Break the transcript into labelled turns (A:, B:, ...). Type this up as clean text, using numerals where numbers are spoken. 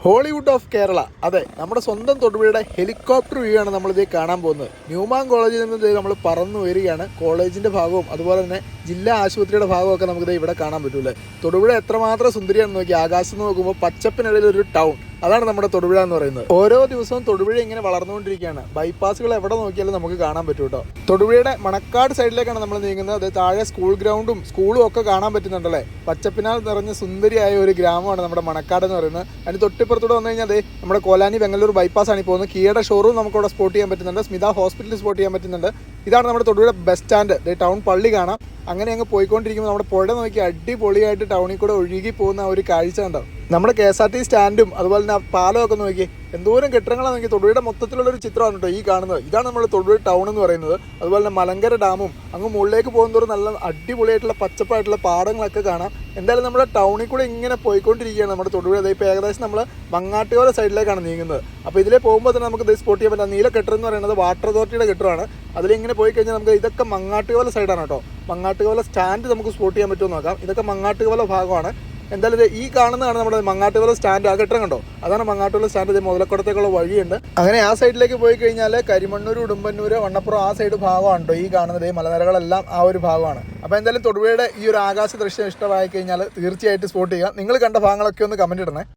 A: Hollywood of Kerala. അതെ, നമ്മുടെ സ്വന്തം തൊടുപുഴയുടെ ഹെലികോപ്റ്റർ വ്യൂ ആണ് നമ്മളിത് കാണാൻ പോകുന്നത്. ന്യൂമാൻ കോളേജിൽ നിന്ന് നമ്മൾ പറന്നു വരികയാണ്. കോളേജിൻ്റെ ഭാഗവും അതുപോലെ തന്നെ ജില്ലാ ആശുപത്രിയുടെ ഭാഗമൊക്കെ നമുക്കിത് ഇവിടെ കാണാൻ പറ്റൂലേ. തൊടുപുഴ എത്രമാത്രം സുന്ദരിയാണെന്ന് നോക്കി. ആകാശത്ത് നോക്കുമ്പോൾ പച്ചപ്പിനിടയിൽ ഒരു ടൗൺ, അതാണ് നമ്മുടെ തൊടുപുഴ എന്ന് പറയുന്നത്. ഓരോ ദിവസവും തൊടുപുഴ ഇങ്ങനെ വളർന്നുകൊണ്ടിരിക്കുകയാണ്. ബൈപ്പാസുകൾ എവിടെ നോക്കിയാലും നമുക്ക് കാണാൻ പറ്റും കേട്ടോ. തൊടുപുഴയുടെ മണക്കാട് സൈഡിലേക്കാണ് നമ്മൾ നീങ്ങുന്നത്. അത് താഴെ സ്കൂൾ ഗ്രൗണ്ടും സ്കൂളും ഒക്കെ കാണാൻ പറ്റുന്നുണ്ടല്ലേ. പച്ചപ്പിനാൽ നിറഞ്ഞ സുന്ദരിയായ ഒരു ഗ്രാമമാണ് നമ്മുടെ മണക്കാട് എന്ന് പറയുന്നത്. അതിന് തൊട്ടിപ്പുറത്തൂടെ വന്നു കഴിഞ്ഞാൽ അതെ നമ്മുടെ കോലാനി ബംഗളൂർ ബൈപ്പാസാണ് ഈ പോകുന്നത്. കിയയുടെ ഷോറൂം നമുക്ക് അവിടെ സ്പോട്ട് ചെയ്യാൻ പറ്റുന്നുണ്ട്. സ്മിത ഹോസ്പിറ്റൽ സ്പോട്ട് ചെയ്യാൻ പറ്റുന്നുണ്ട്. ഇതാണ് നമ്മുടെ തൊടുപുഴ ബസ് സ്റ്റാൻഡ്. ടൗൺ പള്ളി കാണാം. അങ്ങനെ അങ്ങ് പോയിക്കൊണ്ടിരിക്കുമ്പോൾ നമ്മുടെ പുഴ നോക്കി അടിപൊളിയായിട്ട് ടൗണിൽ കൂടെ ഒഴുകി പോകുന്ന ഒരു കാഴ്ച ഉണ്ടാവും. നമ്മുടെ KSRTC സ്റ്റാൻഡും അതുപോലെ തന്നെ ആ പാലമൊക്കെ നോക്കി എന്തോരം കെട്ടിടങ്ങളാണ് നോക്കി. തൊടുപുഴയുടെ മൊത്തത്തിലുള്ളൊരു ചിത്രമാണ് കേട്ടോ ഈ കാണുന്നത്. ഇതാണ് നമ്മുടെ തൊടുപുഴ ടൗൺ എന്ന് പറയുന്നത്. അതുപോലെ തന്നെ മലങ്കര ഡാമും അങ്ങ് മുകളിലേക്ക് പോകുന്നതോറും നല്ല അടിപൊളിയായിട്ടുള്ള പച്ചപ്പായിട്ടുള്ള പാടങ്ങളൊക്കെ കാണാം. എന്തായാലും നമ്മുടെ ടൗണിൽ കൂടെ ഇങ്ങനെ പോയിക്കൊണ്ടിരിക്കുകയാണ് നമ്മുടെ തൊടുപുഴ. ഇപ്പോൾ ഏകദേശം നമ്മൾ മങ്ങാട്ടുകോല സൈഡിലേക്കാണ് നീങ്ങുന്നത്. അപ്പോൾ ഇതിലേ പോകുമ്പോൾ തന്നെ നമുക്ക് ഇത് സ്പോട്ട് ചെയ്യാൻ പറ്റില്ല. നീല കെട്ടിടം എന്ന് പറയുന്നത് വാട്ടർ അതോറിറ്റിയുടെ കെട്ടിടമാണ്. അതിലിങ്ങനെ പോയി കഴിഞ്ഞാൽ നമുക്ക് ഇതൊക്കെ മങ്ങാട്ടുകോല സൈഡാണ് കേട്ടോ. മങ്ങാട്ടുകോല സ്റ്റാൻഡ് നമുക്ക് സ്പോട്ട് ചെയ്യാൻ പറ്റുമോ നോക്കാം. ഇതൊക്കെ മങ്ങാട്ടുകോല ഭാഗമാണ്. എന്തായാലും ഈ കാണുന്നതാണ് നമ്മുടെ മങ്ങാട്ടുകോല സ്റ്റാൻഡ്. ആ കെട്ടിടം കണ്ടോ, അതാണ് മങ്ങാട്ടുകോല സ്റ്റാൻഡ്. ഇത് മുതലക്കുടത്തേക്കുള്ള വഴിയുണ്ട്. അങ്ങനെ ആ സൈഡിലേക്ക് പോയി കഴിഞ്ഞാൽ കരിമണ്ണൂർ, ഉടുമ്പന്നൂർ, വണ്ണപ്പുറം ആ സൈഡ് ഭാഗമാണ് കേട്ടോ ഈ കാണുന്നത്. ഈ മലനിരകളെല്ലാം ആ ഒരു ഭാഗമാണ്. അപ്പോൾ എന്തായാലും തൊടുപുഴയുടെ ഈ ഒരു ആകാശ ദൃശ്യം ഇഷ്ടമായി കഴിഞ്ഞാൽ തീർച്ചയായിട്ടും സ്പോട്ട് ചെയ്യുക. നിങ്ങൾ കണ്ട ഭാഗങ്ങളൊക്കെ ഒന്ന് കമൻറ്റ് ഇടണേ.